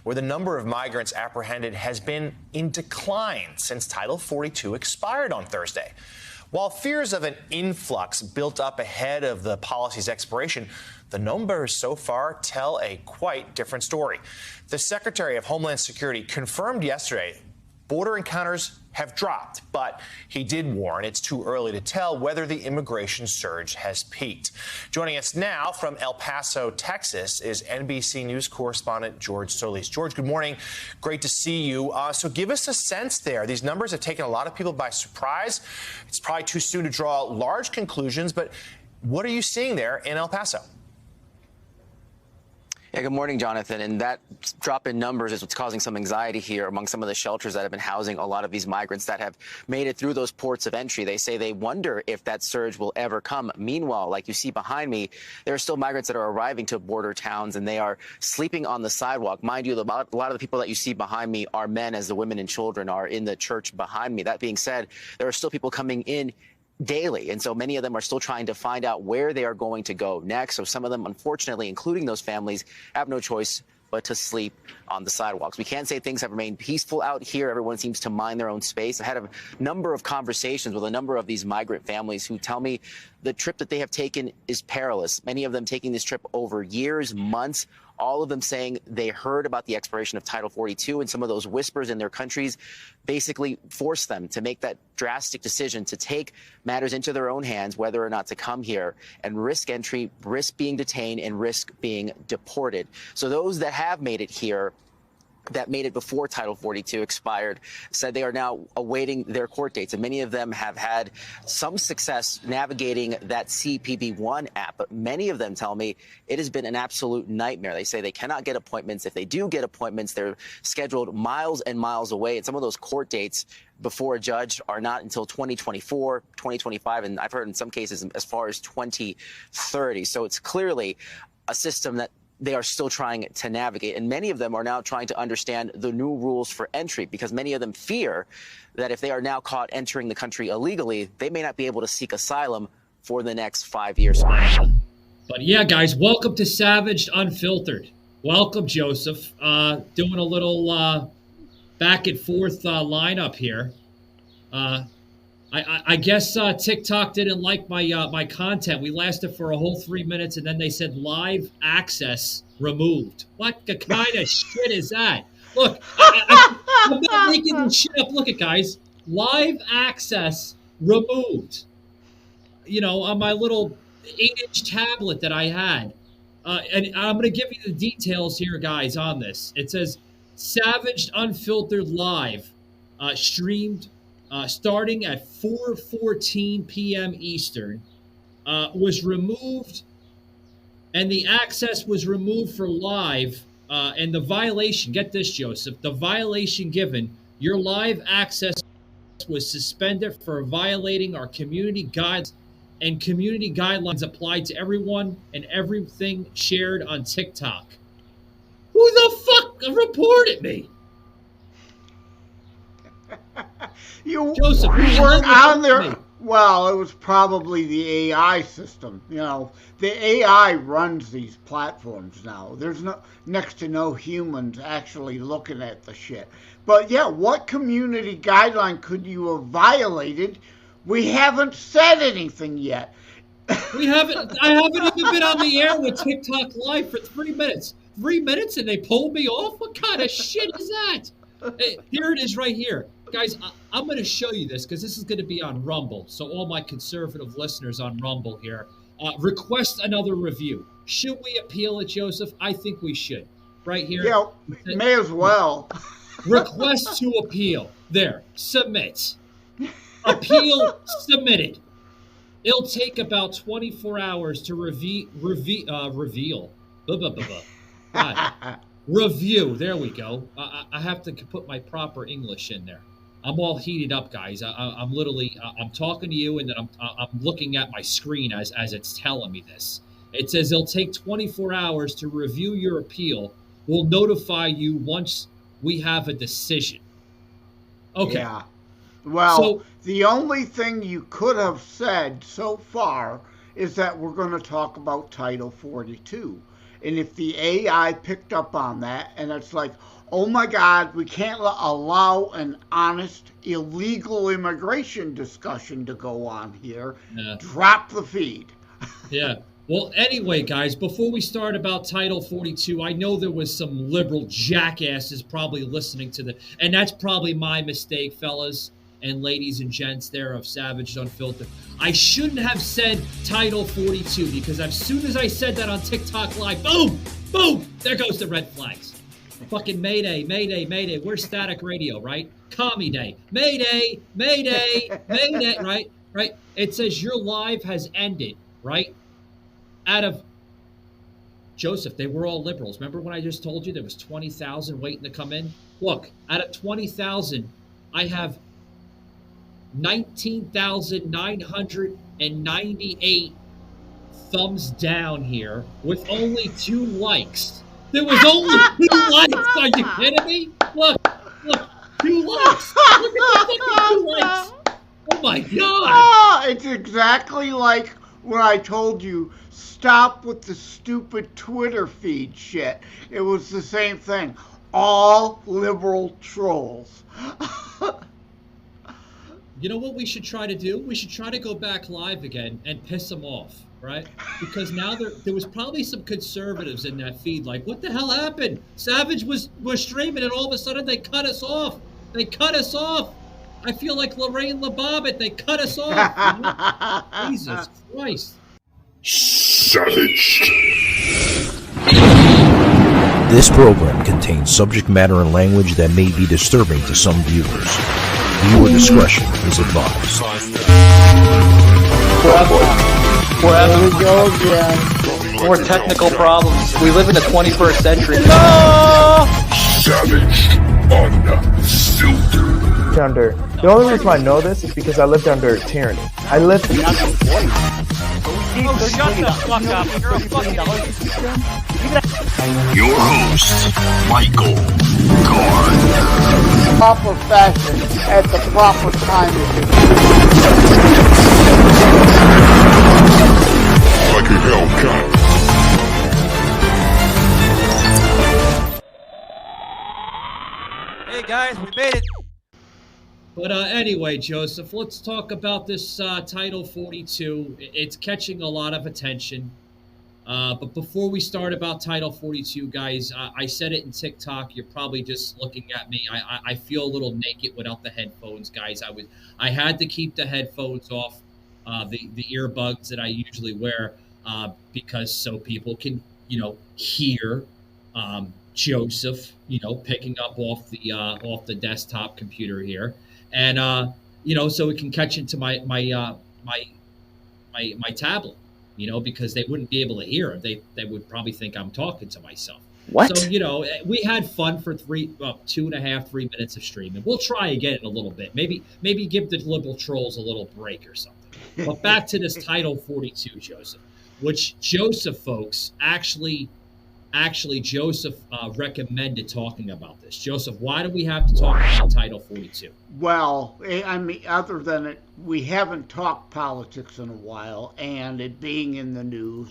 where the number of migrants apprehended has been in decline since Title 42 expired on Thursday. While fears of an influx built up ahead of the policy's expiration, the numbers so far tell a quite different story. The Secretary of Homeland Security confirmed yesterday border encounters have dropped, but he did warn it's too early to tell whether the immigration surge has peaked. Joining us now from El Paso, Texas, is NBC News correspondent George Solis. George, good morning. Great to see you. So give us a sense there. These numbers have taken a lot of people by surprise. It's probably too soon to draw large conclusions, but what are you seeing there in El Paso? Yeah, good morning, Jonathan. And that drop in numbers is what's causing some anxiety here among some of the shelters that have been housing a lot of these migrants that have made it through those ports of entry. They say they wonder if that surge will ever come. Meanwhile, like you see behind me, there are still migrants that are arriving to border towns and they are sleeping on the sidewalk. Mind you, a lot of the people that you see behind me are men, as the women and children are in the church behind me. That being said, there are still people coming in daily. And so many of them are still trying to find out where they are going to go next. So some of them, unfortunately, including those families, have no choice but to sleep on the sidewalks. We can't say things have remained peaceful out here. Everyone seems to mind their own space. I had a number of conversations with a number of these migrant families who tell me the trip that they have taken is perilous. Many of them taking this trip over years, months, all of them saying they heard about the expiration of Title 42, and some of those whispers in their countries basically forced them to make that drastic decision to take matters into their own hands, whether or not to come here and risk entry, risk being detained, and risk being deported. So those that have made it here, that made it before Title 42 expired, said they are now awaiting their court dates. And many of them have had some success navigating that CPB1 app. But many of them tell me it has been an absolute nightmare. They say they cannot get appointments. If they do get appointments, they're scheduled miles and miles away. And some of those court dates before a judge are not until 2024, 2025, and I've heard in some cases as far as 2030. So it's clearly a system that they are still trying to navigate. And many of them are now trying to understand the new rules for entry, because many of them fear that if they are now caught entering the country illegally, they may not be able to seek asylum for the next 5 years. But yeah, guys, welcome to Savaged Unfiltered. Welcome, Joseph. Doing a little back and forth lineup here. I guess TikTok didn't like my content. We lasted for a whole 3 minutes, and then they said live access removed. What the kind of shit is that? Look, I'm not making this shit up. Look at guys, live access removed. You know, on my little 8-inch tablet that I had, and I'm going to give you the details here, guys, on this. It says Savaged Unfiltered Live, streamed. Starting at 4:14 p.m. Eastern, was removed, and the access was removed for live, and the violation, get this, Joseph, the violation given, your live access was suspended for violating our community guides, and community guidelines applied to everyone and everything shared on TikTok. Who the fuck reported me? Joseph, you weren't on there. Well, it was probably the AI system. You know, the AI runs these platforms now. There's next to no humans actually looking at the shit. But yeah, what community guideline could you have violated? We haven't said anything yet. I haven't even been on the air with TikTok Live for 3 minutes. 3 minutes and they pulled me off? What kind of shit is that? Hey, here it is right here. Guys, I'm going to show you this because this is going to be on Rumble. So all my conservative listeners on Rumble here, request another review. Should we appeal it, Joseph? I think we should. Right here. Yeah, may as well. Request to appeal. There. Submit. Appeal submitted. It'll take about 24 hours to reveal. Blah, blah, blah, blah. God. Review. There we go. I have to put my proper English in there. I'm all heated up, guys. I'm literally, I'm talking to you, and then I'm looking at my screen as it's telling me this. It says it'll take 24 hours to review your appeal. We'll notify you once we have a decision. Okay. Yeah. Well, so, the only thing you could have said so far is that we're going to talk about Title 42. And if the AI picked up on that, and it's like, oh my God, we can't allow an honest, illegal immigration discussion to go on here, drop the feed. Yeah. Well, anyway, guys, before we start about Title 42, I know there was some liberal jackasses probably listening to and that's probably my mistake, fellas and ladies and gents there of Savage Unfiltered. I shouldn't have said Title 42 because as soon as I said that on TikTok Live, boom, boom, there goes the red flags. Fucking Mayday, Mayday, Mayday. We're Static Radio, right? Commie Day. Mayday, Mayday, Mayday, right? Right? It says your live has ended, right? Out of Joseph, they were all liberals. Remember when I just told you there was 20,000 waiting to come in? Look, out of 20,000, I have 19,998 thumbs down here with only 2 likes. There was only 2 likes. Are you kidding me? Look, 2 likes. Look at the fucking 2 likes. Oh my God. Oh, it's exactly like when I told you, stop with the stupid Twitter feed shit. It was the same thing. All liberal trolls. You know what we should try to do? We should try to go back live again and piss them off, right? Because now there was probably some conservatives in that feed like, what the hell happened? Savage was streaming and all of a sudden they cut us off. They cut us off. I feel like Lorraine LeBobbitt. They cut us off. You know? Jesus Christ. Savage. This program contains subject matter and language that may be disturbing to some viewers. Viewer discretion is advised. There we go again. More technical problems. We live in the 21st century. Savage Unfiltered. Under. The only reason I know this is because I lived under tyranny. I lived. Oh, shut the fuck up. You're a fucking Your host, Michael Gardner. Proper fashion at the proper time. Like a Hellcat. Hey guys, we made it. But anyway, Joseph, let's talk about this Title 42. It's catching a lot of attention. But before we start about Title 42, guys, I said it in TikTok. You're probably just looking at me. I feel a little naked without the headphones, guys. I had to keep the headphones off, the earbuds that I usually wear, because so people can, hear Joseph, picking up off the desktop computer here. And so it can catch into my tablet, because they wouldn't be able to hear it. They would probably think I'm talking to myself. What? So we had fun for 2.5, 3 minutes of streaming. We'll try again in a little bit. Maybe give the liberal trolls a little break or something. But back to this Title 42, Joseph, which Joseph, folks, actually Joseph recommended talking about this. Joseph, why do we have to talk about Title 42? Well, I mean, other than it, we haven't talked politics in a while, and it being in the news.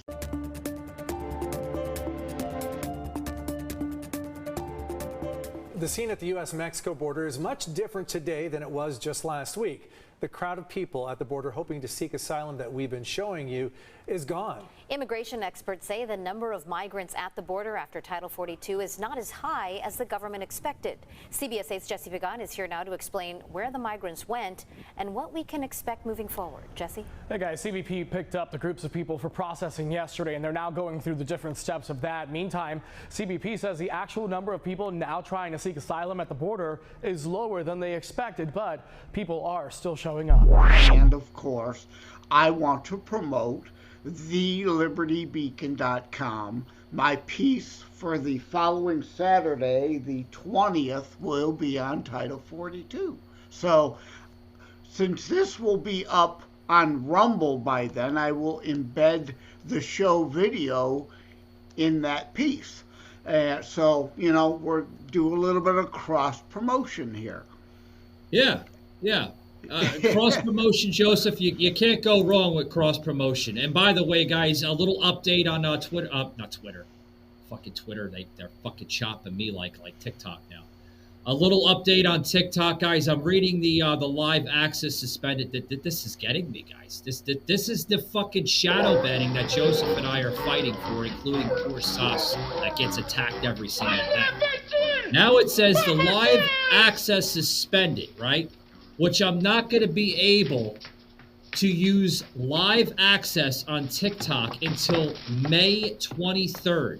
The scene at the U.S.-Mexico border is much different today than it was just last week. The crowd of people at the border hoping to seek asylum that we've been showing you is gone. Immigration experts say the number of migrants at the border after Title 42 is not as high as the government expected. CBS 8's Jesse Pagan is here now to explain where the migrants went and what we can expect moving forward. Jesse? Hey guys, CBP picked up the groups of people for processing yesterday, and they're now going through the different steps of that. Meantime, CBP says the actual number of people now trying to seek asylum at the border is lower than they expected, but people are still showing up. And of course, I want to promote thelibertybeacon.com. My piece for the following Saturday, the 20th, will be on Title 42. So, since this will be up on Rumble by then, I will embed the show video in that piece. So, we're do a little bit of cross promotion here. Yeah. Cross promotion, Joseph. You can't go wrong with cross promotion. And by the way, guys, a little update on Twitter. Not Twitter. fucking Twitter, they're fucking chopping me like TikTok now. A little update on TikTok, guys. I'm reading the live access suspended. This is getting me, guys. This is the fucking shadow banning that Joseph and I are fighting for, including poor Sauce that gets attacked every single day. Now it says the live access suspended, right? Which I'm not going to be able to use live access on TikTok until May 23rd,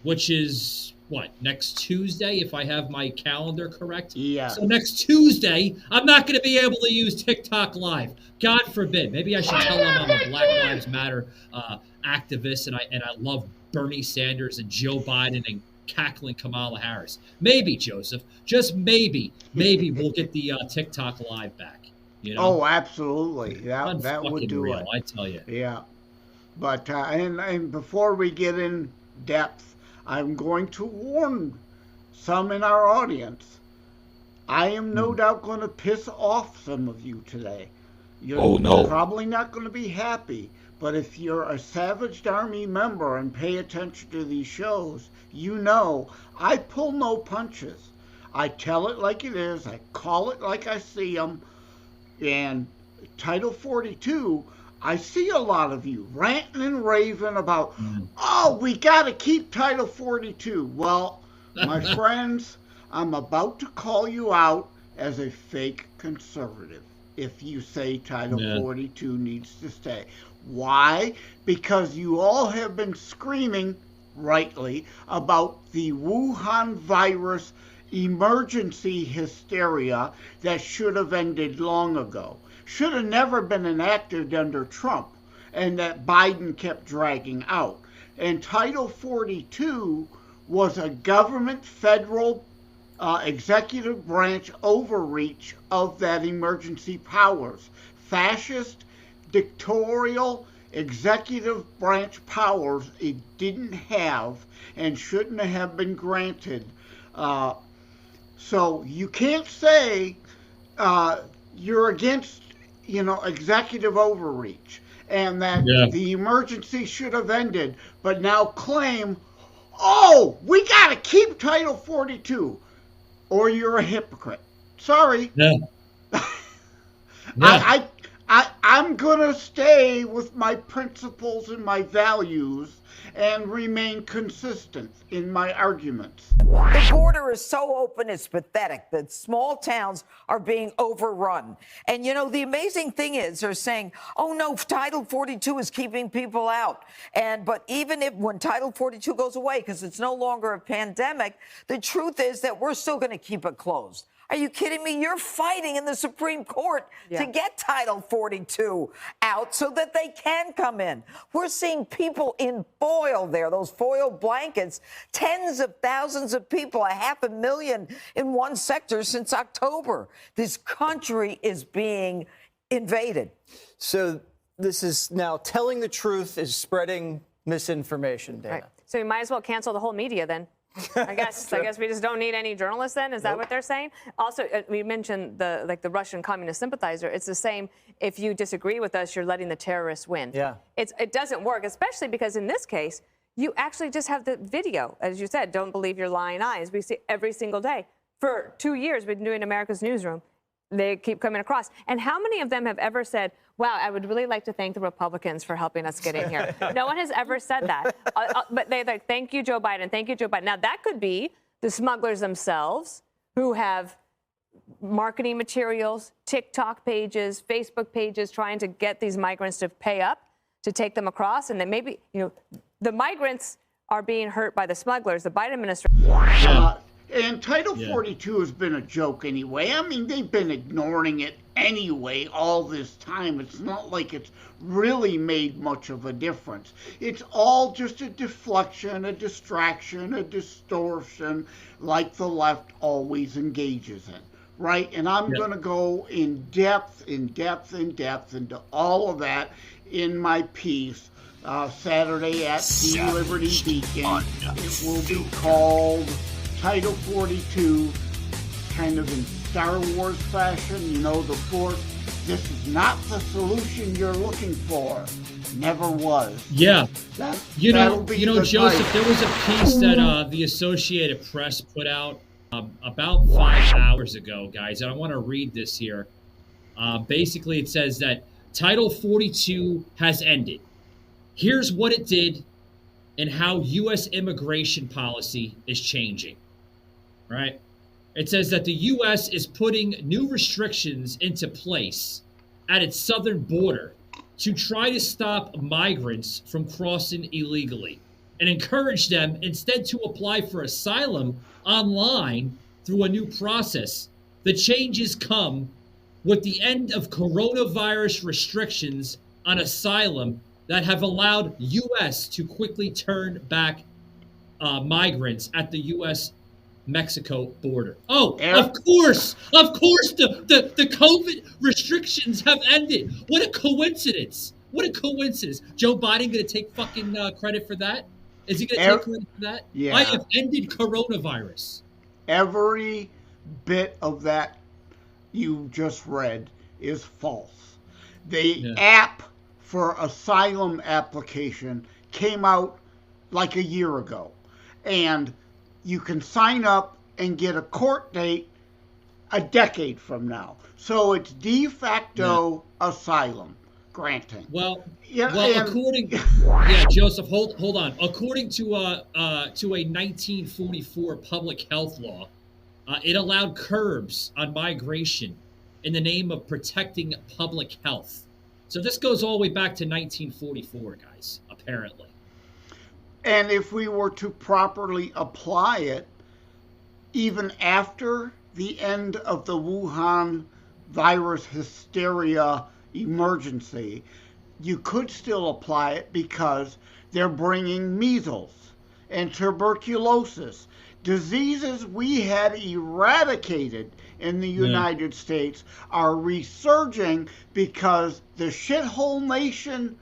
which is what, next Tuesday, if I have my calendar correct? Yeah. So next Tuesday, I'm not going to be able to use TikTok Live. God forbid. Maybe I should tell them I'm a Black Lives Matter activist, and I love Bernie Sanders and Joe Biden and cackling Kamala Harris. Maybe, Joseph, just maybe we'll get the TikTok Live back. You know? Oh, absolutely. That would do real, it. I tell you. Yeah. But and before we get in depth, I'm going to warn some in our audience. I am no doubt going to piss off some of you today. You're probably not going to be happy. But if you're a Savaged Army member and pay attention to these shows, you know I pull no punches. I tell it like it is. I call it like I see them. And Title 42, I see a lot of you ranting and raving about, oh, we got to keep Title 42. Well, my friends, I'm about to call you out as a fake conservative if you say Title 42 needs to stay. Why? Because you all have been screaming, rightly, about the Wuhan virus emergency hysteria that should have ended long ago. Should have never been enacted under Trump, and that Biden kept dragging out. And Title 42 was a government federal executive branch overreach of that emergency powers. Fascist, dictatorial, executive branch powers it didn't have and shouldn't have been granted. So you can't say you're against, executive overreach and that the emergency should have ended, but now claim, oh, we got to keep Title 42, or you're a hypocrite. Sorry. I'm going to stay with my principles and my values and remain consistent in my arguments. The border is so open, it's pathetic that small towns are being overrun. And, the amazing thing is they're saying, oh, no, Title 42 is keeping people out. But even when Title 42 goes away, because it's no longer a pandemic, the truth is that we're still going to keep it closed. Are you kidding me? You're fighting in the Supreme Court to get Title 42 out so that they can come in. We're seeing people in foil there, those foil blankets, tens of thousands of people, 500,000 in one sector since October. This country is being invaded. So this is now telling the truth is spreading misinformation, Dana. Right. So you might as well cancel the whole media then. I guess we just don't need any journalists then. Is that what they're saying? Also, we mentioned the Russian communist sympathizer. It's the same. If you disagree with us, you're letting the terrorists win. Yeah. It doesn't work, especially because in this case, you actually just have the video. As you said, don't believe your lying eyes. We see every single day. For 2 years, we've been doing America's Newsroom. They keep coming across. And how many of them have ever said, wow, I would really like to thank the Republicans for helping us get in here? No one has ever said that. But they're like, thank you, Joe Biden. Thank you, Joe Biden. Now, that could be the smugglers themselves who have marketing materials, TikTok pages, Facebook pages, trying to get these migrants to pay up to take them across. And then maybe, the migrants are being hurt by the smugglers. The Biden administration. And Title 42 has been a joke anyway. I mean, they've been ignoring it anyway all this time. It's not like it's really made much of a difference. It's all just a deflection, a distraction, a distortion, like the left always engages in, right? And I'm going to go in depth into all of that in my piece Saturday at the Liberty Beacon. It will be called Title 42, kind of in Star Wars fashion, the Force this is not the solution you're looking for. Never was. Yeah. You know, Joseph, title. there was a piece that the Associated Press put out about 5 hours ago, guys, and I want to read this here. Basically, it says that Title 42 has ended. Here's what it did and how U.S. immigration policy is changing, right? It says that the U.S. is putting new restrictions into place at its southern border to try to stop migrants from crossing illegally and encourage them instead to apply for asylum online through a new process. The changes come with the end of coronavirus restrictions on asylum that have allowed U.S. to quickly turn back migrants at the U.S.-Mexico border. Oh, of course, the COVID restrictions have ended. What a coincidence. What a coincidence. Joe Biden going to take fucking credit for that? Is he going to take credit for that? Yeah. I have ended coronavirus. Every bit of that you just read is false. The app for asylum application came out like a year ago. And you can sign up and get a court date a decade from now. So it's de facto asylum granting. Well, Yeah, according, Joseph, hold on. According to a 1944 public health law, it allowed curbs on migration in the name of protecting public health. So this goes all the way back to 1944, guys, apparently. And if we were to properly apply it, even after the end of the Wuhan virus hysteria emergency, you could still apply it because they're bringing measles and tuberculosis, diseases we had eradicated in the United States are resurging because the shithole nations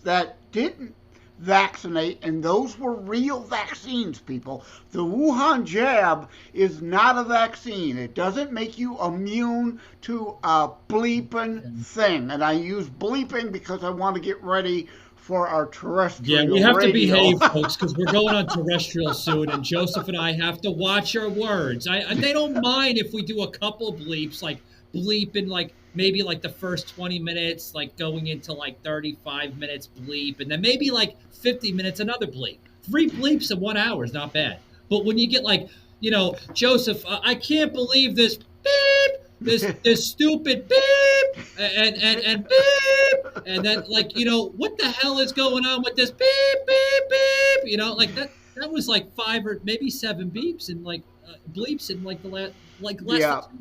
that didn't vaccinate, and those were real vaccines, people. The Wuhan jab is not a vaccine. It doesn't make you immune to a bleeping thing. And I use bleeping because I want to get ready for our terrestrial Yeah, we have radio. to behave, folks, because we're going on terrestrial soon, and Joseph and I have to watch our words. They don't mind if we do a couple bleeps, like bleeping, like maybe like the first 20 minutes, like going into like 35 minutes bleep, and then maybe like 50 minutes another bleep. 3 bleeps in 1 hour is not bad. But when you get like, Joseph, I can't believe this beep, this stupid beep, and beep, and then like, what the hell is going on with this beep, beep, beep? Like that was like 5 or maybe 7 beeps and like bleeps in like the last than 2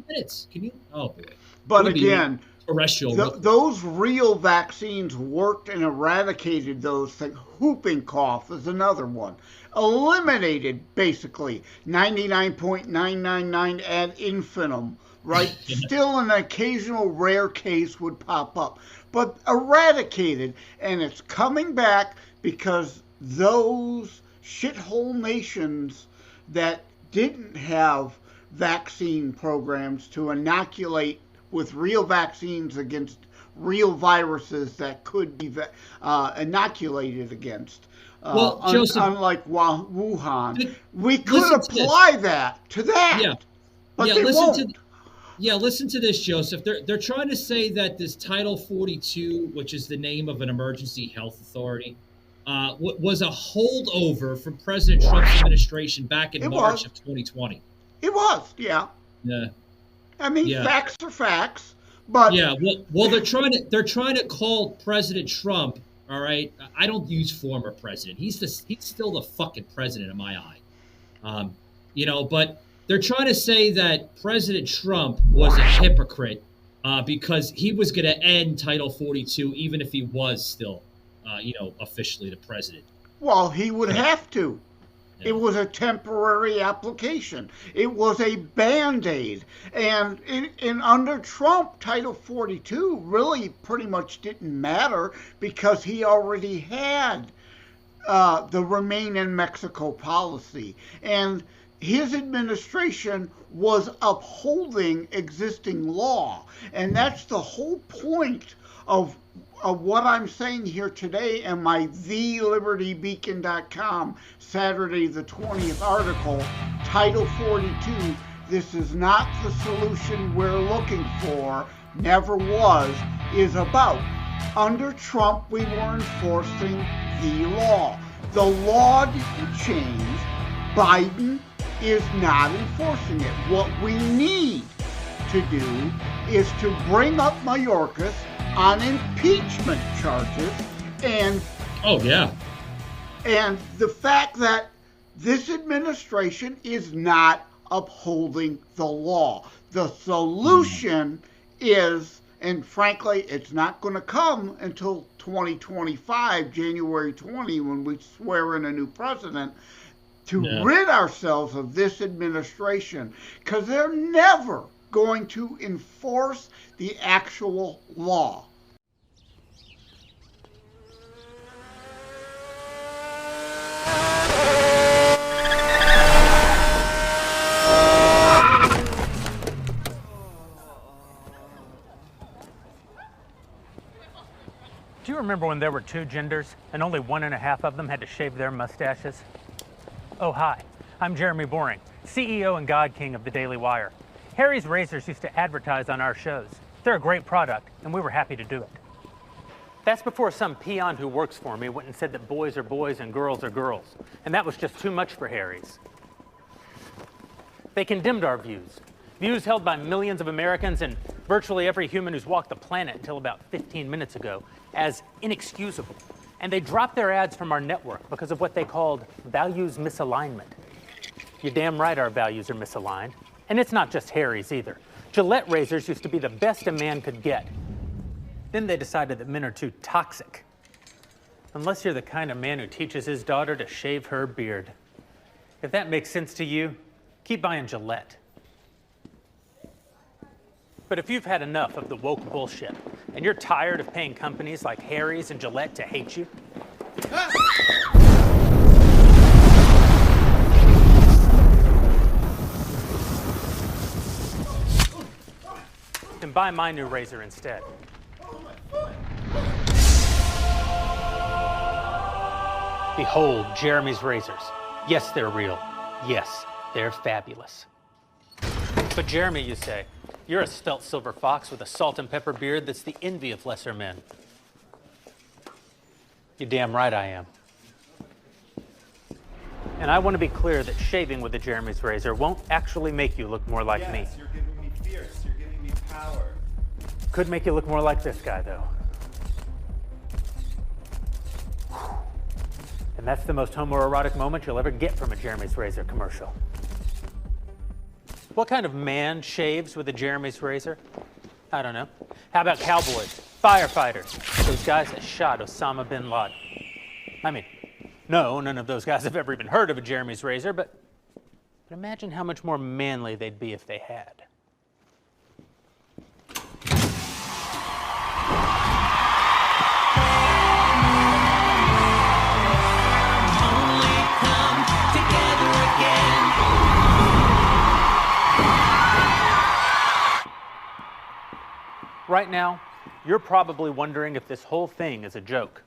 minutes. Can you? Oh boy. But again, terrestrial. Those real vaccines worked and eradicated those things. Whooping cough is another one. Eliminated basically 99.999 ad infinitum, right? Still an occasional rare case would pop up, but eradicated, and it's coming back because those shithole nations that didn't have vaccine programs to inoculate with real vaccines against real viruses that could be inoculated against. Joseph, unlike Wuhan, we could apply that to that. Yeah, but they won't. Listen to this, Joseph. They're trying to say that this Title 42, which is the name of an emergency health authority, was a holdover from President Trump's administration back in March of 2020. It was, yeah. Yeah. I mean, facts are facts, but well, they're trying to call President Trump. All right, I don't use former president. He's still the fucking president in my eye. But they're trying to say that President Trump was a hypocrite because he was going to end Title 42 even if he was still, officially the president. Well, he would have to. It was a temporary application. It was a Band-Aid. And under Trump, Title 42 really pretty much didn't matter because he already had the Remain in Mexico policy. And his administration was upholding existing law. And that's the whole point of what I'm saying here today in my thelibertybeacon.com Saturday the 20th article, Title 42. This is not the solution we're looking for, never was, is about. Under Trump, we were enforcing the law. The law didn't change. Biden is not enforcing it. What we need to do is to bring up Mayorkas on impeachment charges and and the fact that this administration is not upholding the law. The solution is, and frankly, it's not going to come until 2025, January 20, when we swear in a new president, to rid ourselves of this administration, because they're never going to enforce the actual law. Do you remember when there were two genders and only 1.5 of them had to shave their mustaches? Oh, hi. I'm Jeremy Boring, CEO and God King of the Daily Wire. Harry's Razors used to advertise on our shows. They're a great product, and we were happy to do it. That's before some peon who works for me went and said that boys are boys and girls are girls, and that was just too much for Harry's. They condemned our views held by millions of Americans and virtually every human who's walked the planet until about 15 minutes ago, as inexcusable. And they dropped their ads from our network because of what they called values misalignment. You're damn right our values are misaligned. And it's not just Harry's either. Gillette razors used to be the best a man could get. Then they decided that men are too toxic. Unless you're the kind of man who teaches his daughter to shave her beard. If that makes sense to you, keep buying Gillette. But if you've had enough of the woke bullshit, and you're tired of paying companies like Harry's and Gillette to hate you, then buy my new razor instead. Behold, Jeremy's razors. Yes, they're real. Yes, they're fabulous. But Jeremy, you say, you're a svelte silver fox with a salt and pepper beard that's the envy of lesser men. You're damn right I am. And I want to be clear that shaving with a Jeremy's razor won't actually make you look more like me. Yes, you're giving me fierce. You're giving me power. Could make you look more like this guy, though. And that's the most homoerotic moment you'll ever get from a Jeremy's razor commercial. What kind of man shaves with a Jeremy's razor? I don't know. How about cowboys, firefighters, those guys that shot Osama bin Laden? I mean, no, none of those guys have ever even heard of a Jeremy's razor, but imagine how much more manly they'd be if they had. Right now, you're probably wondering if this whole thing is a joke.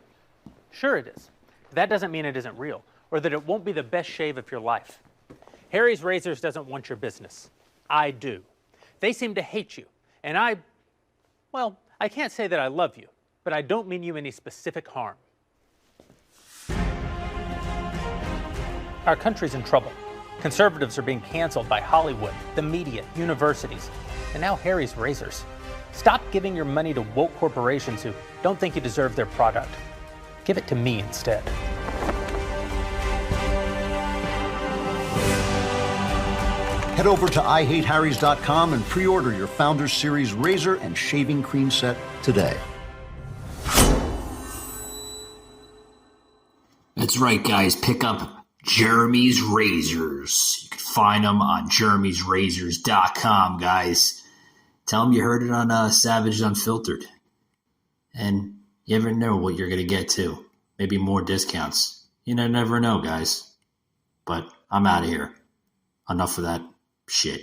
Sure it is. That doesn't mean it isn't real, or that it won't be the best shave of your life. Harry's Razors doesn't want your business. I do. They seem to hate you, and I can't say that I love you, but I don't mean you any specific harm. Our country's in trouble. Conservatives are being canceled by Hollywood, the media, universities, and now Harry's Razors. Stop giving your money to woke corporations who don't think you deserve their product. Give it to me instead. Head over to IHateHarrys.com and pre-order your Founders Series razor and shaving cream set today. That's right, guys. Pick up Jeremy's Razors. You can find them on jeremy'srazors.com, guys. Tell them you heard it on Savage Unfiltered. And you never know what you're going to get, too. Maybe more discounts. You never know, guys. But I'm out of here. Enough of that shit.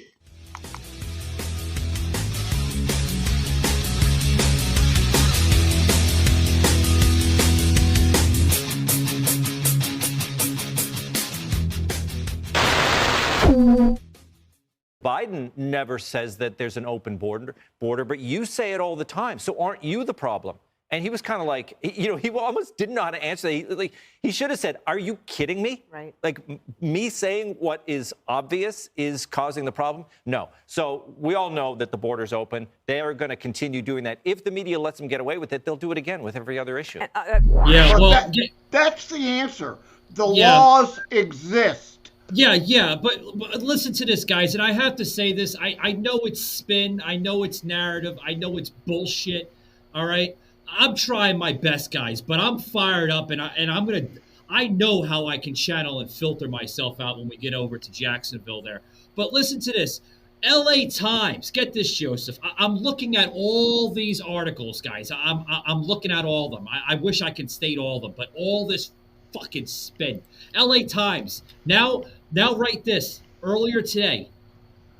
Biden never says that there's an open border, but you say it all the time. So aren't you the problem? And he was kind of like, he almost didn't know how to answer that. He should have said, are you kidding me? Right. Like me saying what is obvious is causing the problem? No. So we all know that the border's open. They are going to continue doing that. If the media lets them get away with it, they'll do it again with every other issue. That's the answer. The laws exist. Yeah, but listen to this, guys, and I have to say this. I know it's spin. I know it's narrative. I know it's bullshit, all right? I'm trying my best, guys, but I'm fired up, and I know how I can channel and filter myself out when we get over to Jacksonville there. But listen to this. LA Times, get this, Joseph. I'm looking at all these articles, guys. I'm looking at all of them. I wish I could state all of them, but all this fucking spin. LA Times. Now write this. Earlier today,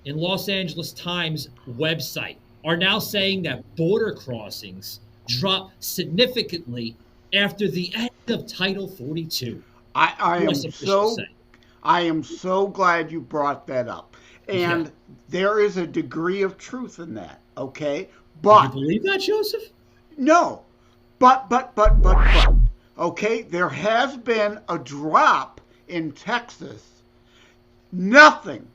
in Los Angeles Times website, are now saying that border crossings dropped significantly after the end of Title 42. I am so glad you brought that up. And there is a degree of truth in that, okay? But do you believe that, Joseph? No. But. Okay, there has been a drop in Texas. Nothing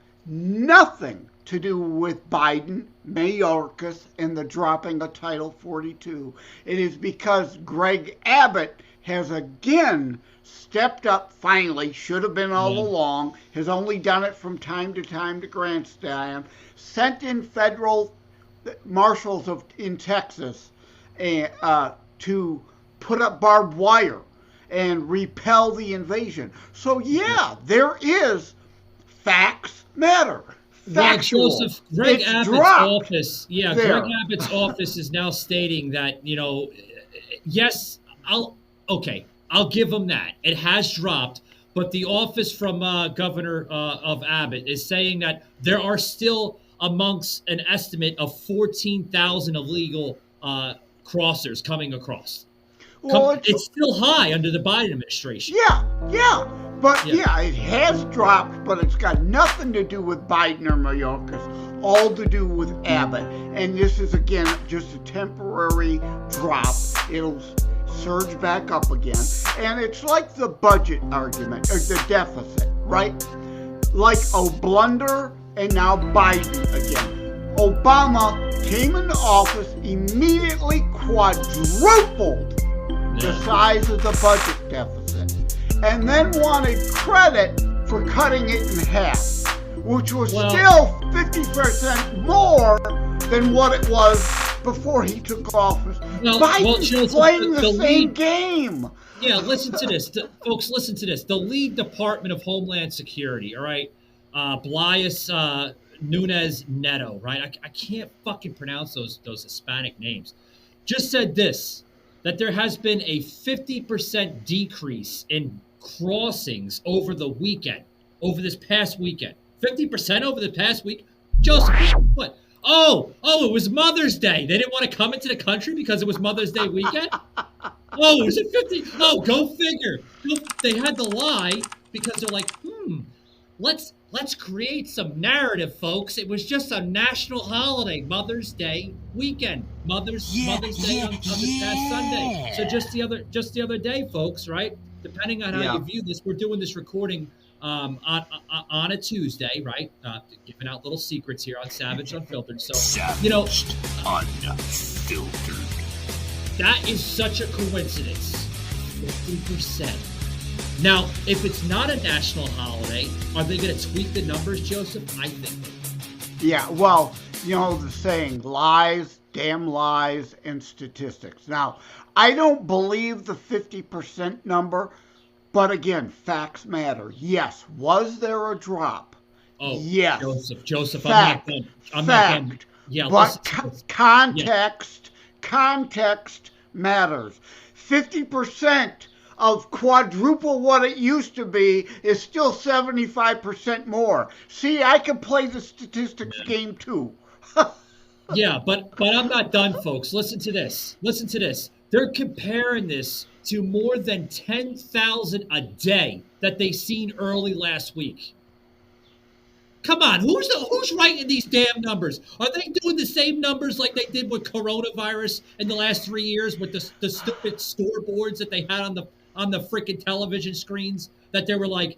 to do with Biden, Mayorkas, and the dropping of Title 42. It is because Greg Abbott has again stepped up, finally, should have been all along, has only done it from time to time to grandstand, sent in federal marshals in Texas to put up barbed wire and repel the invasion. So there is facts matter. Factual. Well, Joseph, Greg Abbott's office is now stating that, yes, I'll give him that. It has dropped, but the office from Governor of Abbott is saying that there are still amongst an estimate of 14,000 illegal crossers coming across. Well, it's still high under the Biden administration. But it has dropped, but it's got nothing to do with Biden or Mayorkas, all to do with Abbott. And this is, again, just a temporary drop. It'll surge back up again. And it's like the budget argument, or the deficit, right? Like a blunder, and now Biden again. Obama came into office, immediately quadrupled the size of the budget deficit, and then wanted credit for cutting it in half, which was still 50% more than what it was before he took office. Biden's playing the same game. Yeah, listen to this. Folks, listen to this. The lead Department of Homeland Security, all right, Blas Nunez Neto, right? I can't fucking pronounce those Hispanic names. Just said this, that there has been a 50% decrease in crossings over this past weekend. 50% over the past week? Joseph, what? Oh, it was Mother's Day. They didn't want to come into the country because it was Mother's Day weekend? Oh, was it 50? Oh, go figure. They had to lie because they're like, let's create some narrative, folks. It was just a national holiday, Mother's Day weekend. Mother's Day on this past Sunday. So just the other day, folks, right? Depending on how you view this, we're doing this recording on a Tuesday, right? Giving out little secrets here on Savage Unfiltered. So, Savage Unfiltered. That is such a coincidence. 50%. Now, if it's not a national holiday, are they going to tweak the numbers, Joseph? I think they will. Yeah, well, the saying, lies, damn lies, and statistics. Now, I don't believe the 50% number, but again, facts matter. Yes, was there a drop? Oh, yes. Joseph, fact, I'm not done. Yeah, but context matters. 50% of quadruple what it used to be is still 75% more. See, I can play the statistics game too. Yeah, but I'm not done, folks. Listen to this. Listen to this. They're comparing this to more than 10,000 a day that they seen early last week. Come on, who's writing these damn numbers? Are they doing the same numbers like they did with coronavirus in the last 3 years with the stupid scoreboards that they had on the freaking television screens that they were like,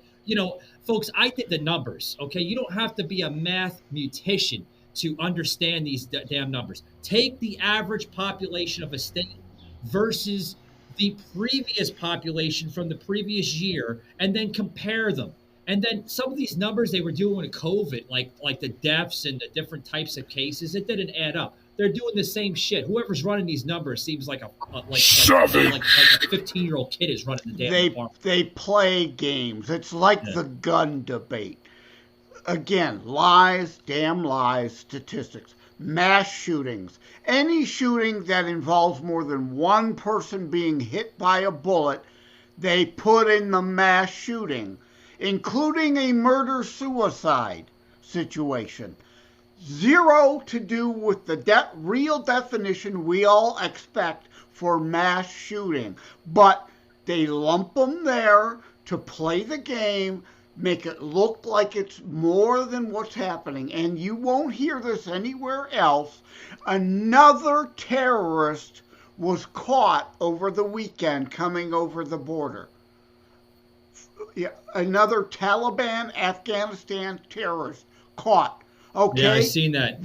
folks, I did the numbers, okay? You don't have to be a mathematician to understand these damn numbers. Take the average population of a state versus the previous population from the previous year and then compare them. And then some of these numbers they were doing with COVID, like the deaths and the different types of cases, it didn't add up. They're doing the same shit. Whoever's running these numbers seems like a 15-year-old kid is running the damn department. They play games. It's like the gun debate. Again, lies, damn lies, statistics. Mass shootings. Any shooting that involves more than one person being hit by a bullet, they put in the mass shooting, including a murder-suicide situation. Zero to do with the real definition we all expect for mass shooting. But they lump them there to play the game, make it look like it's more than what's happening. And you won't hear this anywhere else. Another terrorist was caught over the weekend coming over the border. Yeah, another Taliban, Afghanistan terrorist caught. Okay. Yeah, I seen that.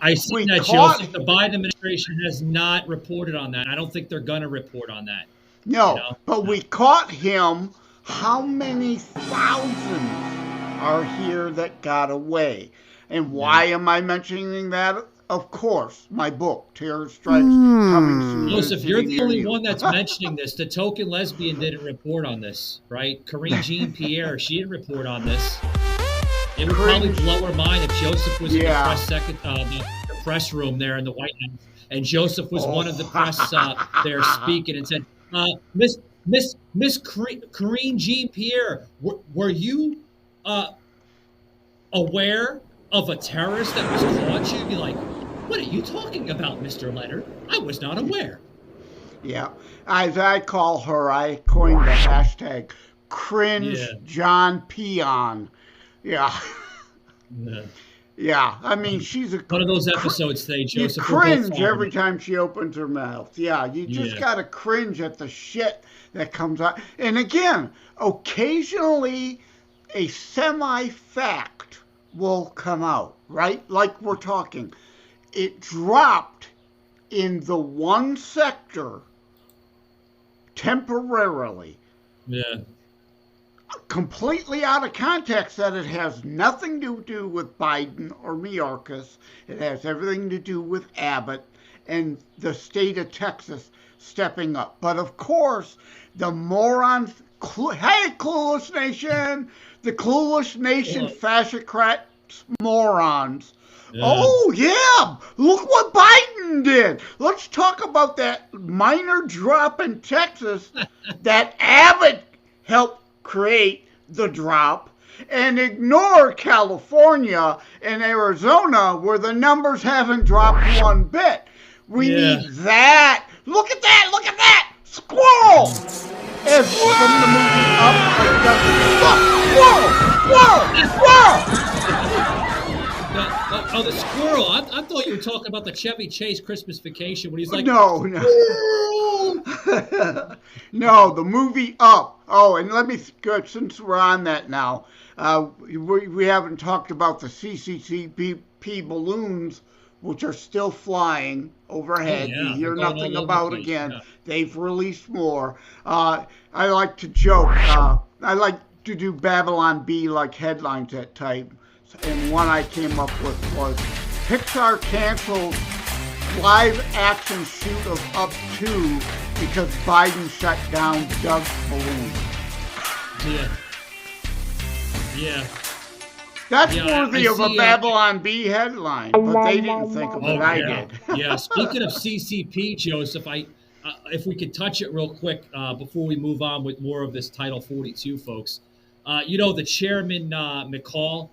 I seen that, Joseph. The Biden administration has not reported on that. I don't think they're going to report on that. No, but we caught him. How many thousands are here that got away? And why am I mentioning that? Of course, my book, Terror Strikes, coming soon. Joseph, you're the only one that's mentioning this. The token lesbian didn't report on this, right? Corinne Jean-Pierre, she didn't report on this. It would probably blow her mind if Joseph was in the press room there in the White House, and Joseph was one of the press there speaking and said, Miss Corinne Jean-Pierre, were you aware of a terrorist that was caught? She'd be like, what are you talking about, Mr. Leonard? I was not aware. Yeah. As I call her, I coined the hashtag cringe John Peon. Yeah. Yeah. I mean, she's one of those episodes today, Joseph. You cringe every time she opens her mouth. Yeah. You just got to cringe at the shit that comes out. And again, occasionally a semi-fact will come out, right? Like we're talking. It dropped in the one sector temporarily. Yeah. Completely out of context that it has nothing to do with Biden or Mayorkas. It has everything to do with Abbott and the state of Texas stepping up. But of course, the morons, hey, Clueless Nation, the Clueless Nation fascocrats, morons. Yeah. Oh, yeah, look what Biden did. Let's talk about that minor drop in Texas that Abbott helped create the drop, and ignore California and Arizona where the numbers haven't dropped one bit. We need that. Look at that. Look at that. Squirrel. As from the movie up. Squirrel. Oh, the squirrel. I thought you were talking about the Chevy Chase Christmas Vacation when he's like, no. No, the movie Up. Oh, and let me, since we're on that now, we haven't talked about the CCCP balloons, which are still flying overhead. You hear nothing about again. Yeah. They've released more. I like to joke. I like to do Babylon Bee like headlines at time. And one I came up with was Pixar cancels live action shoot of Up 2 because Biden shut down Doug's balloon. Yeah. That's worthy of a Babylon Bee headline, but they didn't think of it. I did. Yeah. Speaking of CCP, Joseph, if we could touch it real quick before we move on with more of this Title 42, folks. The chairman, McCall,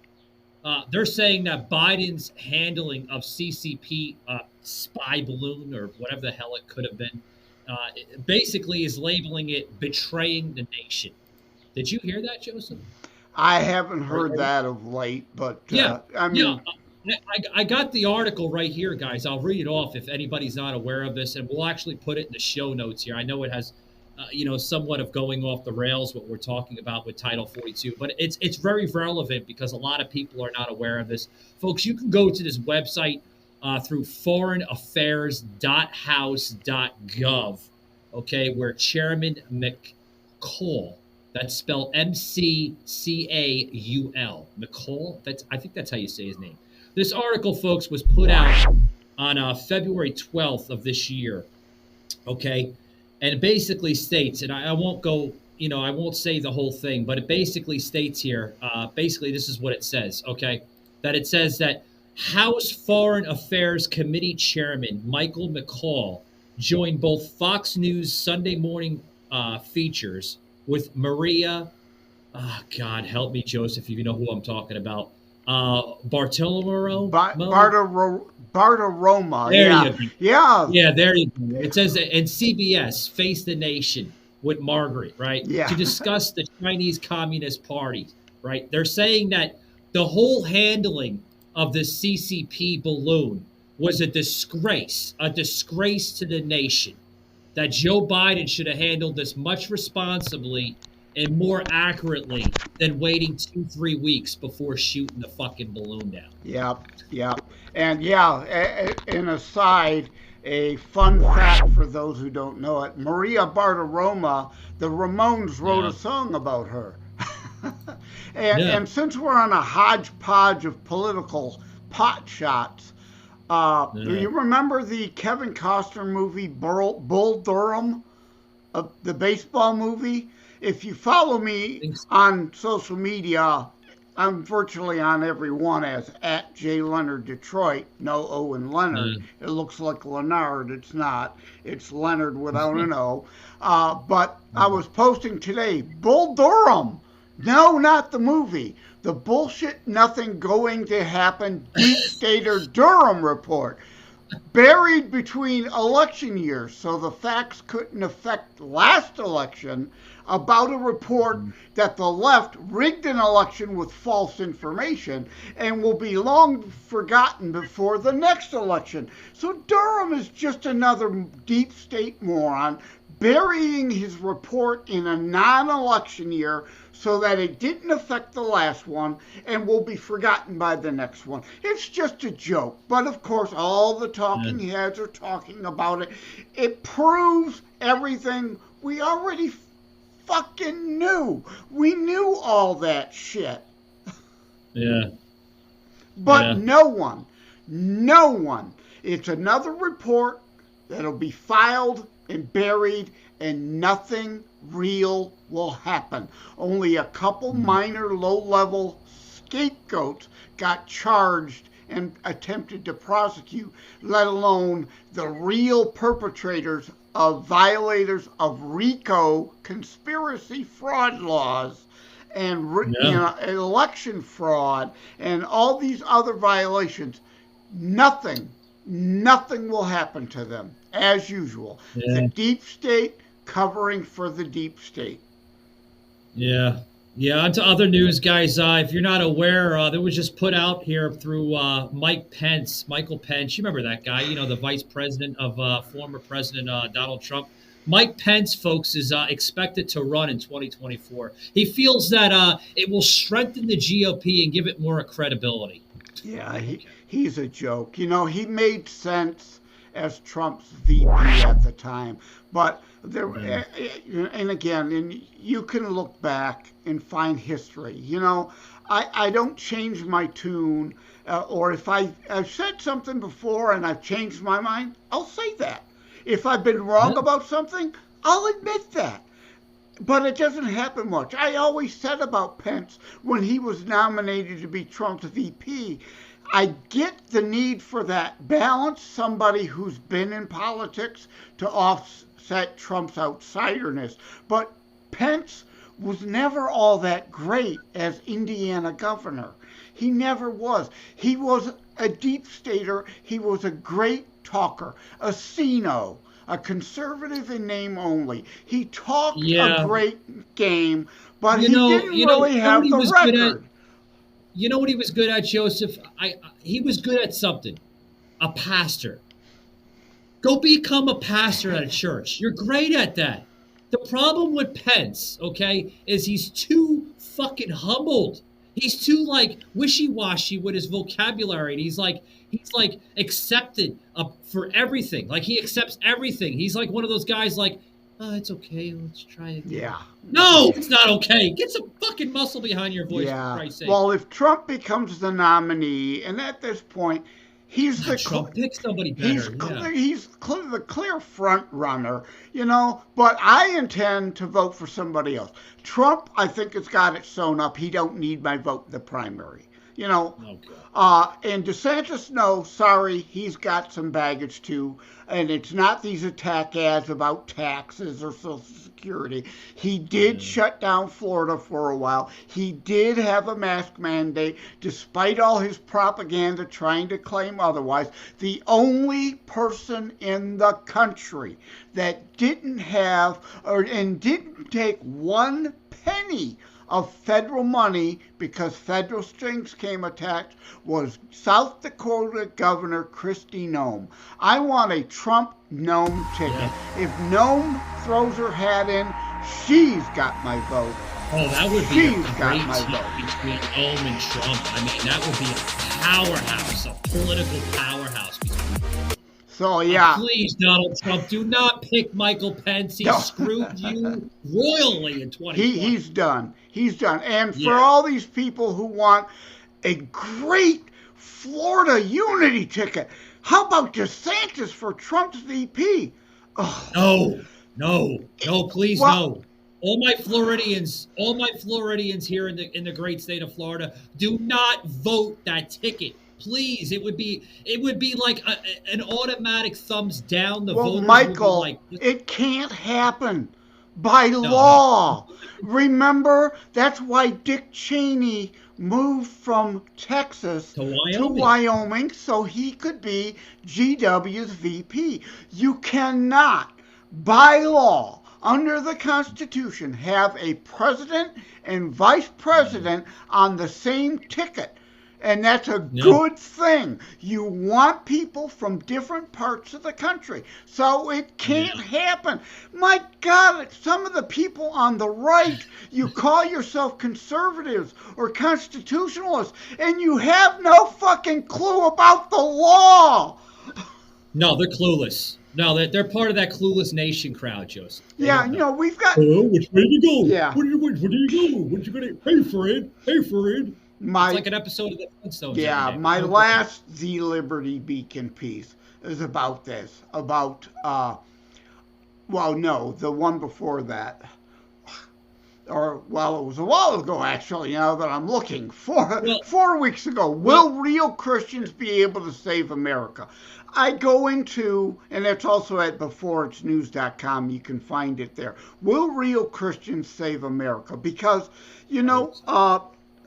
they're saying that Biden's handling of CCP spy balloon or whatever the hell it could have been, basically is labeling it betraying the nation. Did you hear that, Joseph? I haven't heard that of late, but I mean, I got the article right here, guys. I'll read it off if anybody's not aware of this, and we'll actually put it in the show notes here. I know it has, somewhat of going off the rails what we're talking about with Title 42, but it's very relevant because a lot of people are not aware of this. Folks, you can go to this website through foreignaffairs.house.gov, okay, where Chairman McCall, that's spelled McCaul, McCall, I think that's how you say his name. This article, folks, was put out on February 12th of this year, okay? And it basically states, and I won't go, I won't say the whole thing, but it basically states here, basically this is what it says, okay? That it says that House Foreign Affairs Committee Chairman Michael McCaul joined both Fox News Sunday morning features with Maria, God help me, Joseph, if you know who I'm talking about, Bartolomeo? Bartiromo. There Yeah. you go. Yeah. Yeah, there you go. It says that in CBS, Face the Nation with Margaret, right? Yeah. To discuss the Chinese Communist Party, right? They're saying that the whole handling of the CCP balloon was a disgrace to the nation, that Joe Biden should have handled this much responsibly and more accurately than waiting 2-3 weeks before shooting the fucking balloon down. Yep. And an aside, a fun fact for those who don't know it, Maria Bartiromo, the Ramones wrote a song about her. And since we're on a hodgepodge of political pot shots, do you remember the Kevin Costner movie Bull Durham, the baseball movie? If you follow me on social media, I'm virtually on every one as @JLeonardDetroit, no O in Leonard. It looks like Leonard. It's not. It's Leonard without an O. But I was posting today, Bull Durham. No, not the movie. The bullshit, nothing going to happen, Deep Stater Durham report. Buried between election years, so the facts couldn't affect last election, about a report that the left rigged an election with false information and will be long forgotten before the next election. So Durham is just another deep state moron burying his report in a non-election year so that it didn't affect the last one and will be forgotten by the next one. It's just a joke. But of course, all the talking heads are talking about it. It proves everything we already fucking knew. We knew all that shit. Yeah. But no one. It's another report that'll be filed and buried, and nothing real will happen. Only a couple minor low-level scapegoats got charged and attempted to prosecute, let alone the real perpetrators of violators of RICO conspiracy fraud laws and election fraud and all these other violations. Nothing will happen to them, as usual. The deep state covering for the deep state. Yeah. On to other news, guys. If you're not aware, there was just put out here through Michael Pence. You remember that guy, the vice president of former President Donald Trump. Mike Pence, folks, is expected to run in 2024. He feels that it will strengthen the GOP and give it more credibility. Yeah, he's a joke. He made sense as Trump's VP at the time. But there, and again, you can look back and find history. I don't change my tune, or if I've said something before and I've changed my mind, I'll say that. If I've been wrong about something, I'll admit that. But it doesn't happen much. I always said about Pence when he was nominated to be Trump's VP, I get the need for that balance, somebody who's been in politics to offset Trump's outsiderness. But Pence was never all that great as Indiana governor. He never was. He was a deep stater. He was a great talker, a CINO, a conservative in name only. He talked a great game, but he didn't really have the record. You know what he was good at, Joseph? He was good at something. A pastor. Go become a pastor at a church. You're great at that. The problem with Pence, okay, is he's too fucking humbled. He's too wishy-washy with his vocabulary. And he's like accepted for everything. Like he accepts everything. He's like one of those guys oh, it's okay. Let's try it. Yeah. No, it's not okay. Get some fucking muscle behind your voice, yeah. for Christ's sake. Well, if Trump becomes the nominee, and at this point, he's Trump pick somebody better. He's the clear front runner, but I intend to vote for somebody else. Trump, I think, has got it sewn up. He don't need my vote in the primary. And DeSantis, no, sorry, he's got some baggage too. And it's not these attack ads about taxes or Social Security. He did shut down Florida for a while. He did have a mask mandate, despite all his propaganda trying to claim otherwise. The only person in the country that didn't have and didn't take one penny of federal money because federal strings came attached was South Dakota Governor Kristi Noem. I want a Trump Noem ticket. Yeah. If Noem throws her hat in, she's got my vote. Oh, that would be a great team between Noem and Trump. I mean, that would be a powerhouse, a political powerhouse between them. So, yeah. Please, Donald Trump, do not pick Michael Pence. He screwed you royally in 2020. He's done. He's done. And for all these people who want a great Florida unity ticket, how about DeSantis for Trump's VP? Oh. No, please, no. All my Floridians here in the great state of Florida, do not vote that ticket. Please, it would be like an automatic thumbs down. The voters Michael, would be it can't happen by law. Remember, that's why Dick Cheney moved from Texas to Wyoming so he could be GW's VP. You cannot, by law, under the Constitution, have a president and vice president on the same ticket. And that's a good thing. You want people from different parts of the country. So it can't happen. My God, some of the people on the right, you call yourself conservatives or constitutionalists, and you have no fucking clue about the law. No, they're clueless. No, they're part of that clueless nation crowd, Joseph. We've got... Oh, which way you go? Yeah. Where do you go? What you gonna... Hey, Fred. It's like an episode of the Flintstones. Yeah, my last The Liberty Beacon piece is about this. About, the one before that. It was a while ago, actually, now that I'm looking. 4 weeks ago. Will real Christians be able to save America? I go into, and it's also at beforeitsnews.com, you can find it there. Will real Christians save America? Because,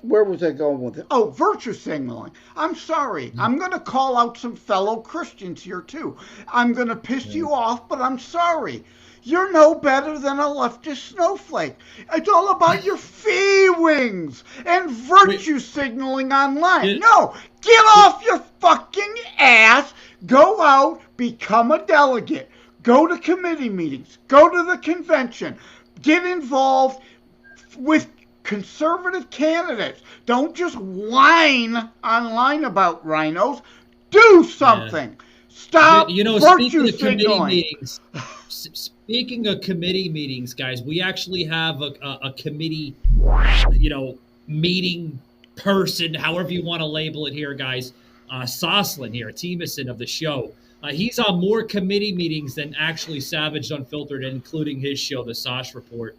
where was I going with it? Oh, virtue signaling. I'm sorry. I'm going to call out some fellow Christians here, too. I'm going to piss you off, but I'm sorry. You're no better than a leftist snowflake. It's all about your feelings and virtue signaling online. No, get off your fucking ass. Go out, become a delegate. Go to committee meetings. Go to the convention. Get involved with conservative candidates. Don't just whine online about rhinos. Do something. Stop virtue signaling. Speaking of committee meetings, guys, we actually have a committee, meeting person, however you want to label it here, guys. Soslin here, Timison of the show. He's on more committee meetings than actually Savage Unfiltered, including his show, The Sosh Report.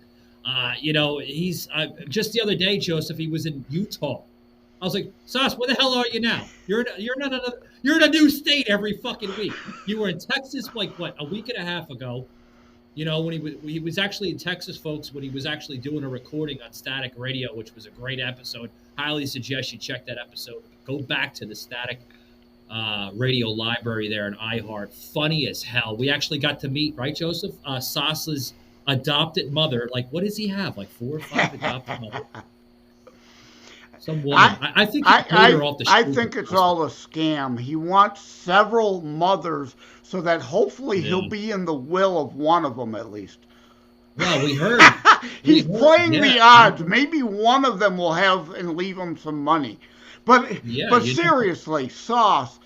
He's just the other day, Joseph. He was in Utah. I was like, Sauce, where the hell are you now? You're in a new state every fucking week. You were in Texas like what, a week and a half ago. When he was actually in Texas, folks, when he was actually doing a recording on Static Radio, which was a great episode. Highly suggest you check that episode. Go back to the Static Radio library there in iHeart. Funny as hell. We actually got to meet, right, Joseph? Sauce's adopted mother. Like, what does he have? Like 4 or 5 adopted mothers? Some woman. I think I think it's all a scam. He wants several mothers so that hopefully he'll be in the will of one of them at least. Well, we heard. He's playing the odds. Maybe one of them will have and leave him some money. But seriously, Sauce,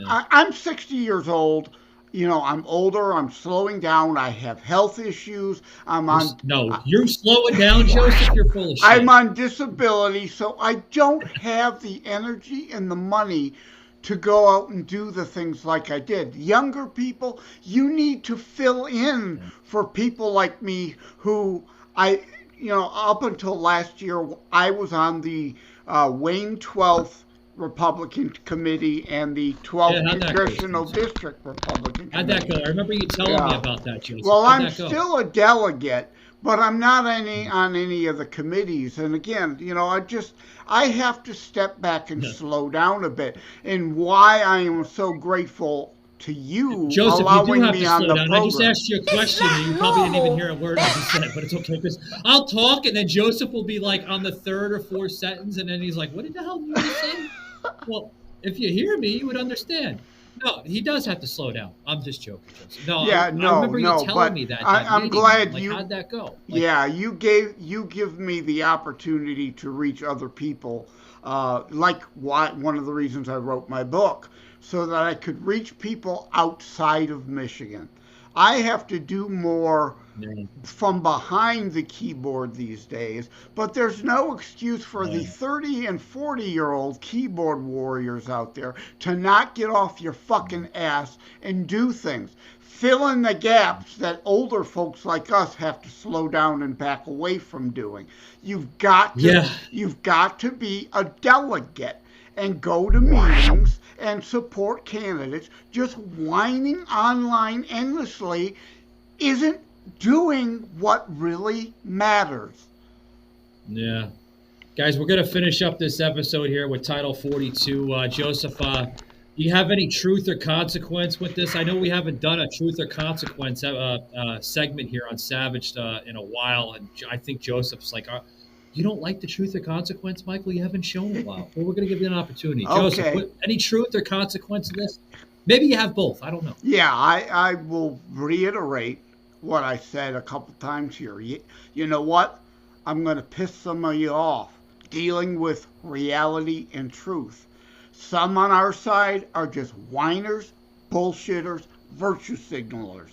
I'm 60 years old. I'm older. I'm slowing down. I have health issues. You're slowing down, Joseph. You're full of shit. I'm on disability, so I don't have the energy and the money to go out and do the things like I did. Younger people, you need to fill in for people like me who up until last year, I was on the Wayne 12th Republican Committee and the 12th Congressional District Republican Committee. How'd that go? I remember you telling me about that, Joseph. Well, I'm still a delegate, but I'm not on any of the committees. And again, I have to step back and slow down a bit. And why I am so grateful to you Joseph, allowing you do have me to on slow the down. program. I just asked you a question and you probably didn't even hear a word I just said, but it's okay because I'll talk and then Joseph will be like on the 3rd or 4th sentence and then he's like, what the hell did you just say? Well, if you hear me, you would understand. No, he does have to slow down. I'm just joking, Joseph. I remember you telling me that. I'm glad you. How'd that go? You give me the opportunity to reach other people. One of the reasons I wrote my book, so that I could reach people outside of Michigan. I have to do more from behind the keyboard these days, but there's no excuse for the 30 and 40-year-old keyboard warriors out there to not get off your fucking ass and do things. Fill in the gaps that older folks like us have to slow down and back away from doing. You've got to be a delegate and go to meetings and support candidates. Just whining online endlessly isn't doing what really matters. Yeah. Guys, we're going to finish up this episode here with Title 42. Joseph, do you have any truth or consequence with this? I know we haven't done a truth or consequence segment here on Savage in a while, and I think Joseph's like, you don't like the truth or consequence, Michael? You haven't shown it well. Well, we're going to give you an opportunity. Okay. Joseph, any truth or consequence in this? Maybe you have both. I don't know. Yeah, I will reiterate what I said a couple times here. You know what? I'm going to piss some of you off dealing with reality and truth. Some on our side are just whiners, bullshitters, virtue signalers.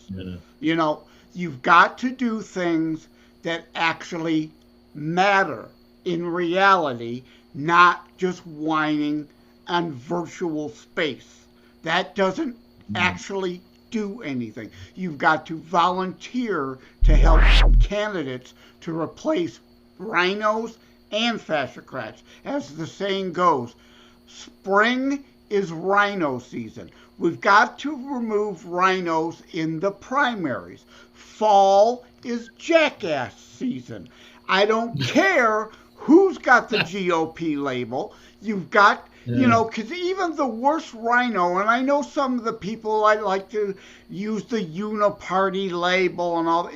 Yeah. You've got to do things that actually matter in reality, not just whining on virtual space. That doesn't actually do anything. You've got to volunteer to help candidates to replace rhinos and fascocrats. As the saying goes, spring is rhino season. We've got to remove rhinos in the primaries. Fall is jackass season. I don't care who's got the GOP label. You've got, because even the worst rhino, and I know some of the people like to use the uniparty label and all.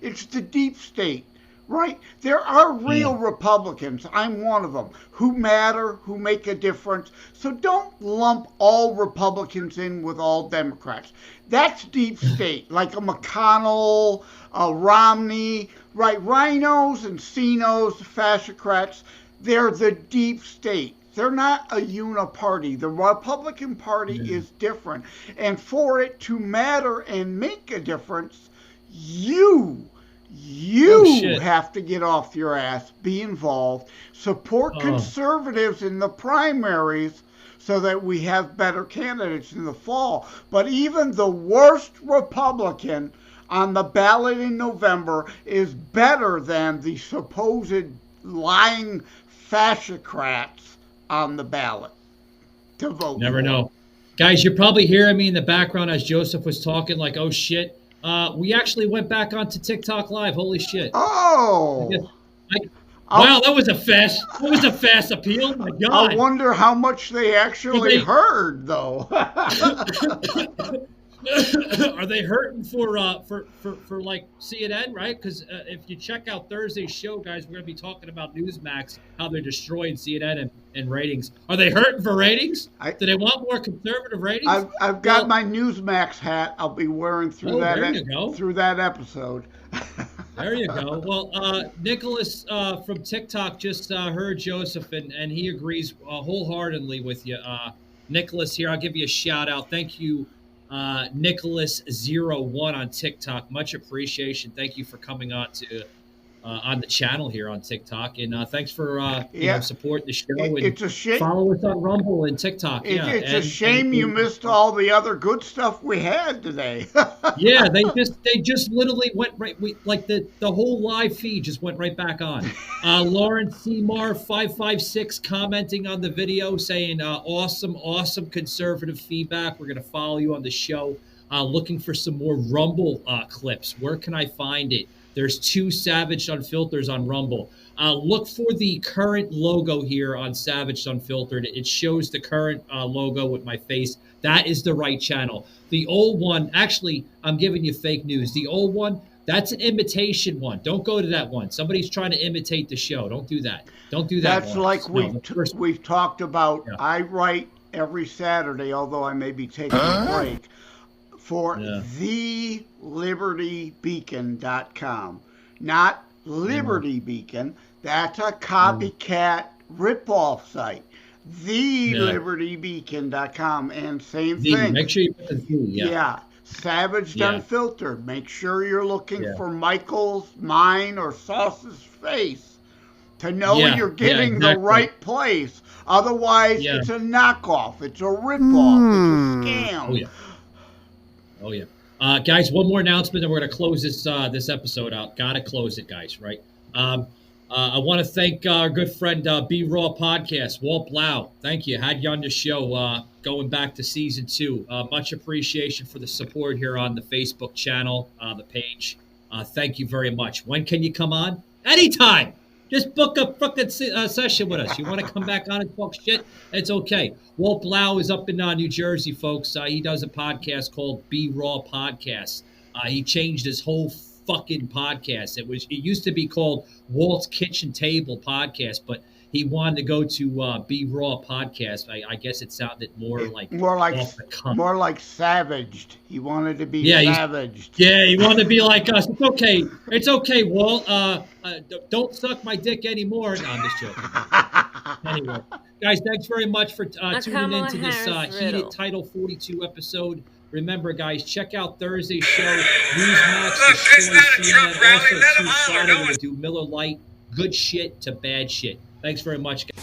It's the deep state, right? There are real Republicans. I'm one of them who matter, who make a difference. So don't lump all Republicans in with all Democrats. That's deep state, like a McConnell, a Romney. Right, rhinos and CINOs, fascocrats, they're the deep state. They're not a uniparty. The Republican Party is different. And for it to matter and make a difference, you have to get off your ass, be involved, support conservatives in the primaries so that we have better candidates in the fall. But even the worst Republican, on the ballot in November is better than the supposed lying fascicrats on the ballot to vote. Never know. Guys, you're probably hearing me in the background as Joseph was talking like, oh, shit. We actually went back onto TikTok Live. Holy shit. Oh. Wow, that was a fast appeal. My God. I wonder how much they actually heard, though. Are they hurting for like CNN, right? Because if you check out Thursday's show, guys, we're going to be talking about Newsmax, how they're destroying CNN and ratings. Are they hurting for ratings? Do they want more conservative ratings? I've got my Newsmax hat. I'll be wearing through that episode. There you go. Well, Nicholas from TikTok just heard Joseph, and he agrees wholeheartedly with you. Nicholas here, I'll give you a shout out. Thank you, Nicholas01 on TikTok. Much appreciation. Thank you for coming on to on the channel here on TikTok, and thanks for supporting the show. It's a shame. Follow us on Rumble and TikTok. It's a shame you missed all the other good stuff we had today. Yeah, they just literally went right. The whole live feed just went right back on. Lauren Seymour 556 commenting on the video saying, awesome conservative feedback. We're gonna follow you on the show. Looking for some more Rumble clips. Where can I find it? There's 2 Savage Unfiltered on Rumble. Look for the current logo here on Savage Unfiltered. It shows the current logo with my face. That is the right channel. The old one, actually, I'm giving you fake news. The old one, that's an imitation one. Don't go to that one. Somebody's trying to imitate the show. Don't do that. Don't do that. That's like we've talked about. Yeah. I write every Saturday, although I may be taking a break, for thelibertybeacon.com. Not Liberty Beacon. That's a copycat ripoff site. Thelibertybeacon.com. And same thing. Make sure you put the Z. Yeah. Savage Unfiltered. Make sure you're looking for Michael's, mine, or Sauce's face to know you're getting the right place. Otherwise, it's a knockoff. It's a ripoff. It's a scam. Oh, yeah. Guys, one more announcement, and we're going to close this episode out. Got to close it, guys, right? I want to thank our good friend B-Raw Podcast, Walt Blau. Thank you. Had you on the show going back to season 2. Much appreciation for the support here on the Facebook channel, the page. Thank you very much. When can you come on? Anytime. Just book a fucking session with us. You want to come back on and talk shit? It's okay. Walt Blau is up in New Jersey, folks. He does a podcast called B-Raw Podcast. He changed his whole fucking podcast. It used to be called Walt's Kitchen Table Podcast, but he wanted to go to B-Raw Podcast. I guess it sounded more like savaged. He wanted to be savaged. He wanted to be like us. It's okay, Walt. Don't suck my dick anymore. No, I'm just joking. Anyway, guys, thanks very much for tuning into this heated Title 42 episode. Remember, guys, check out Thursday's show. Newsmax, CNN, also Friday, we're going to do Miller Lite. Good shit to bad shit. Thanks very much, guys.